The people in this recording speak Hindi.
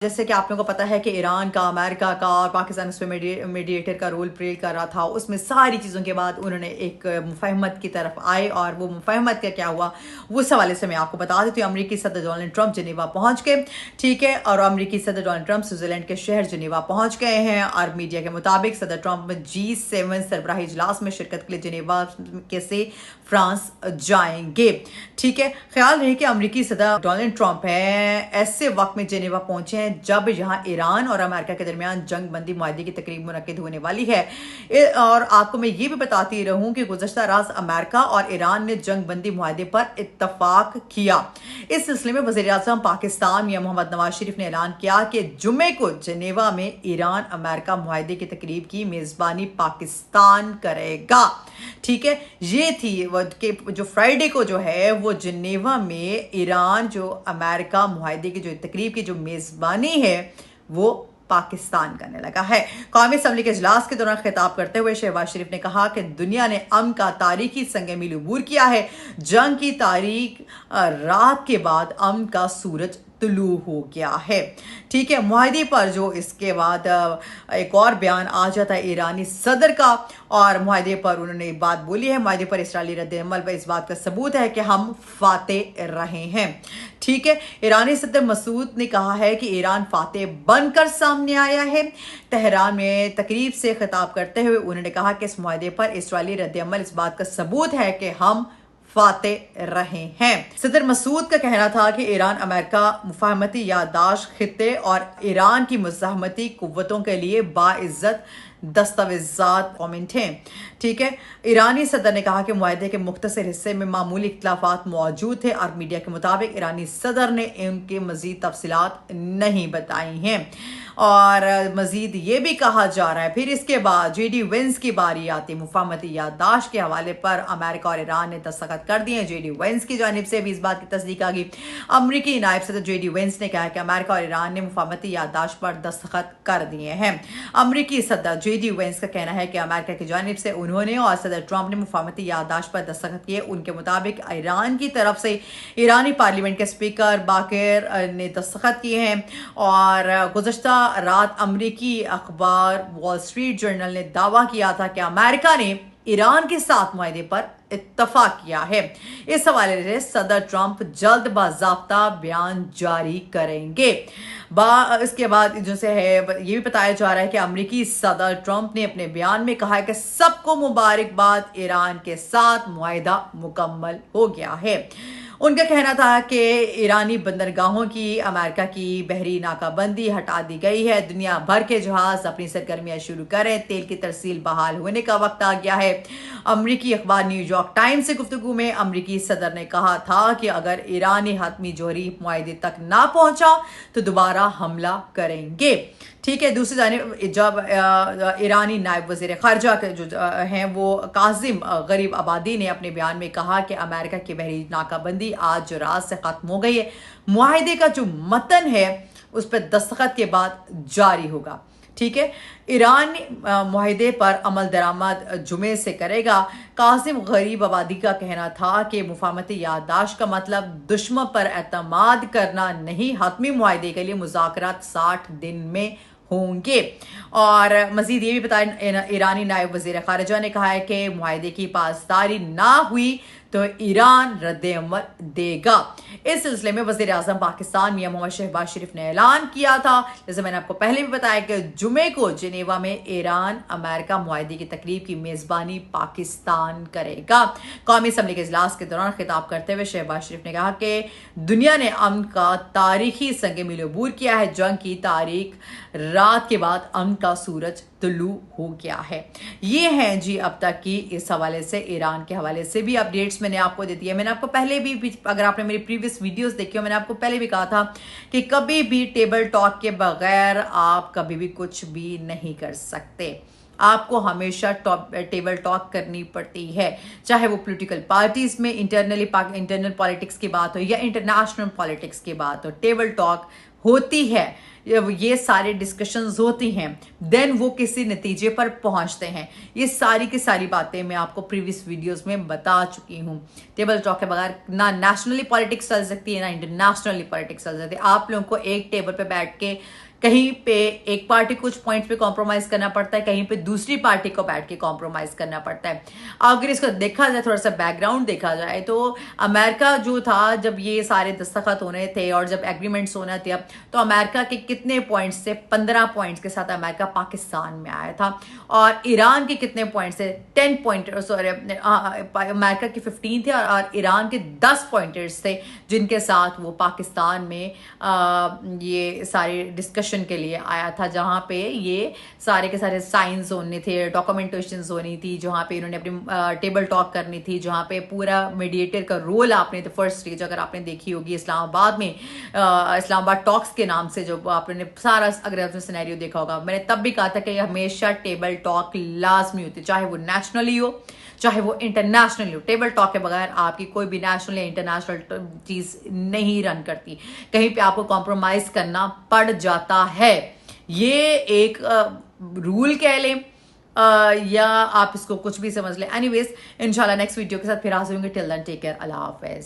जैसे कि आप लोगों को पता है कि ईरान का, अमेरिका का और पाकिस्तान उसमें मीडिएटर का रोल प्ले कर रहा था। उसमें सारी चीज़ों के बाद उन्होंने एक मुफाहमत की तरफ आए और वो मुफाहमत का क्या हुआ वो इस हवाले से मैं आपको बता देती हूँ। अमरीकी सदर डोनाल्ड ट्रंप जिनेवा पहुंच गए, ठीक है, और अमरीकी सदर डोनाल्ड ट्रंप स्विट्जरलैंड के शहर जिनेवा पहुंच गए हैं। और मीडिया के मुताबिक सदर ट्रंप G7 सरबराही इजलास में शिरकत के लिए जिनेवा के से फ्रांस जाएंगे, ठीक है। ख्याल रहे कि अमरीकी सदर डोनाल्ड ट्रंप है ऐसे वक्त में जिनेवा पहुंचे हैं जब यहां ईरान और अमेरिका के दरमियान जंग बंदी मुआहदे की तकरीब मुनक्किद होने वाली है। और आपको मैं ये भी बताती रहूं कि गुज़श्ता रात अमेरिका और ईरान ने जंग बंदी मुआहदे पर इत्तफाक किया। इस सिलसिले में वज़ीर आज़म पाकिस्तान मियां मोहम्मद नवाज शरीफ ने ऐलान किया कि जुमे को जिनेवा में ईरान अमेरिका मुआहदे की तकरीब की मेजबानी पाकिस्तान करेगा, ठीक है। ये थी कि जो फ्राइडे को जो है वो जिनेवा में ईरान जो अमेरिका मुआहदे की जो तकरीब की जो मेजबानी है वो पाकिस्तान करने लगा है। कौमी असम्बली के इजलास के दौरान खिताब करते हुए शहबाज शरीफ ने कहा कि दुनिया ने अमन का तारीखी संग मील अबूर किया है। जंग की तारीख रात के बाद अमन का सूरज तुलू हो गया है, ठीक है। मुआहदे पर जो इसके बाद एक और बयान आ जाता है ईरानी सदर का, और मुआहदे पर उन्होंने एक बात बोली है। मुआहदे पर इसराइली रद्द-ए-अमल पर इस बात का सबूत है कि हम फाते रहे हैं, ठीक है। ईरानी सदर मसूद ने कहा है कि ईरान फाते बनकर सामने आया है। तेहरान में तकरीब से खिताब करते हुए उन्होंने कहा कि इस मुआहदे पर इसराइली रद्द-ए-अमल इस बात का सबूत है कि हम फाते रहे हैं। सदर मसूद का कहना था कि ईरान अमेरिका मुफाहमती याददाश्त खित्ते और ईरान की मुज़ाहमती कुव्वतों के लिए बाइज्जत दस्तावेजात कमेंट हैं, ठीक है। ईरानी सदर ने कहा कि मुआहदे के मुख्तसर हिस्से में मामूली इख्तलाफात मौजूद थे और मीडिया के मुताबिक ईरानी सदर ने इनके मजीद तफसीलात नहीं बताई हैं। और मजीद ये भी कहा जा रहा है फिर इसके बाद JD वेंस की बारी आती मुफाहमती याददाश्त के हवाले पर अमेरिका और ईरान ने दस्तखत कर दिए। JD वेंस की जानिब से भी इस बात की तस्दीक आ गई। अमरीकी नायब सदर JD वेंस ने कहा कि अमेरिका और ईरान ने मुफाहमती याददाश्त पर दस्तखत कर दिए हैं। अमरीकी सदर JD वेंस का कहना है कि अमेरिका की जानिब से उन्होंने और सदर ट्रंप ने मुफाहमती याददाश्त पर दस्तखत किए। उनके मुताबिक ईरान की तरफ से ईरानी पार्लियामेंट के स्पीकर बाकर ने दस्तखत किए हैं। और गुज़श्ता रात अमरीकी अखबार वॉल स्ट्रीट जर्नल ने दावा किया था कि अमेरिका ने ईरान के साथ मुआहदे पर इत्तफाक किया है। इस हवाले से सदर ट्रंप जल्द बाज़ाब्ता बयान जारी करेंगे। इसके बाद जो से है ये भी बताया जा रहा है कि अमरीकी सदर ट्रंप ने अपने बयान में कहा है कि सबको मुबारकबाद, ईरान के साथ मुआहदा मुकम्मल हो गया है। उनका कहना था कि ईरानी बंदरगाहों की अमेरिका की बहरी नाकाबंदी हटा दी गई है। दुनिया भर के जहाज अपनी सरगर्मियां शुरू करें, तेल की तरसील बहाल होने का वक्त आ गया है। अमरीकी अखबार न्यूयॉर्क टाइम्स से गुफ्तगू में अमरीकी सदर ने कहा था कि अगर ईरानी हतमी जोहरी मुआहदे तक ना पहुंचा तो दोबारा हमला करेंगे, ठीक है। दूसरी जानिब जब ईरानी नायब वज़ीर ख़ारजा के जो हैं वो कासिम गरीब आबादी ने अपने बयान में कहा कि अमेरिका की बहरी नाकाबंदी आज रात से ख़त्म हो गई है। मुआहदे का जो मतन है उस पर दस्तखत के बाद जारी होगा, ठीक है। ईरान मुआहदे पर अमल दरामद जुमे से करेगा। कासिम गरीब आबादी का कहना था कि मुफाहमती याददाश्त का मतलब दुश्मन पर एतमाद करना नहीं, हतमी मुआहदे के लिए मुज़ाकरात 60 दिन में होंगे। और मजीद ये भी बताया ईरानी नायब वज़ीर ख़ारजा ने कहा है कि मुआहदे की पासदारी ना हुई तो ईरान रद्द-ए-अमल देगा। इस सिलसिले में वज़ीर आज़म पाकिस्तान मियां मोहम्मद शहबाज शरीफ ने ऐलान किया था, जैसे मैंने आपको पहले भी बताया कि जुमे को जिनेवा में ईरान अमेरिका मुआहदे की तकरीब की मेज़बानी पाकिस्तान करेगा। कौमी असम्बली के इजलास के दौरान खिताब करते हुए शहबाज शरीफ ने कहा कि दुनिया ने अमन का तारीखी संग मील अबूर किया है। जंग की तारीख रात के बाद अमन का सूरज तुलू हो गया है। ये हैं जी अब तक की इस हवाले से, ईरान के हवाले से भी अपडेट्स मैंने आपको दे दिया। मैंने आपको पहले भी, अगर आपने मेरी प्रीवियस वीडियोस देखी हो, मैंने आपको पहले भी कहा था कि कभी भी टेबल टॉक के बगैर आप कभी भी कुछ भी नहीं कर सकते। आपको हमेशा टेबल टॉक करनी पड़ती है, चाहे वो पॉलिटिकल पार्टीज में इंटरनल पॉलिटिक्स की बात हो या इंटरनेशनल पॉलिटिक्स की बात हो, टेबल टॉक होती है। ये सारे डिस्कशंस होती हैं, देन वो किसी नतीजे पर पहुंचते हैं। ये सारी की सारी बातें मैं आपको प्रीवियस वीडियोस में बता चुकी हूँ। टेबल टॉक के बगैर ना नेशनली पॉलिटिक्स चल सकती है, ना इंटरनेशनली पॉलिटिक्स चल सकती है। आप लोगों को एक टेबल पे बैठ के कहीं पे एक पार्टी कुछ पॉइंट्स पे कॉम्प्रोमाइज करना पड़ता है, कहीं पे दूसरी पार्टी को बैठ के कॉम्प्रोमाइज करना पड़ता है। अगर इसको देखा जाए, थोड़ा सा बैकग्राउंड देखा जाए, तो अमेरिका जो था, जब ये सारे दस्तखत होने थे और जब एग्रीमेंट्स होना थे, तो अमेरिका के कितने पॉइंट्स से 15 पॉइंट्स के साथ अमेरिका पाकिस्तान में आया था, और ईरान के कितने पॉइंट्स से 10 पॉइंट, सॉरी अमेरिका के 15 थे और ईरान के 10 पॉइंटर्स थे जिनके साथ वो पाकिस्तान में ये सारे डिस्कशन के लिए आया था, जहां पे ये सारे के सारे साइंस होने थे, डॉक्यूमेंटेशन होनी थी, जहां पे इन्होंने अपनी टेबल टॉक करनी थी, जहां पे पूरा मीडिएटर का रोल आपने तो फर्स्ट स्टेज अगर आपने देखी होगी इस्लामाबाद में, इस्लामाबाद टॉक्स के नाम से जो आपने सारा अगर आपने सिनेरियो देखा होगा, मैंने तब भी कहा था कि हमेशा टेबल टॉक लाजमी होती है, चाहे वो नेशनली हो चाहे वो इंटरनेशनल हो। टेबल टॉक के बगैर आपकी कोई भी नेशनल या इंटरनेशनल चीज नहीं रन करती, कहीं पे आपको कॉम्प्रोमाइज करना पड़ जाता है। ये एक रूल कह लें या आप इसको कुछ भी समझ लें। एनीवेज, इंशाल्लाह नेक्स्ट वीडियो के साथ फिर हाजिर होंगे। टिल देन टेक केयर, अल्लाह हाफिज।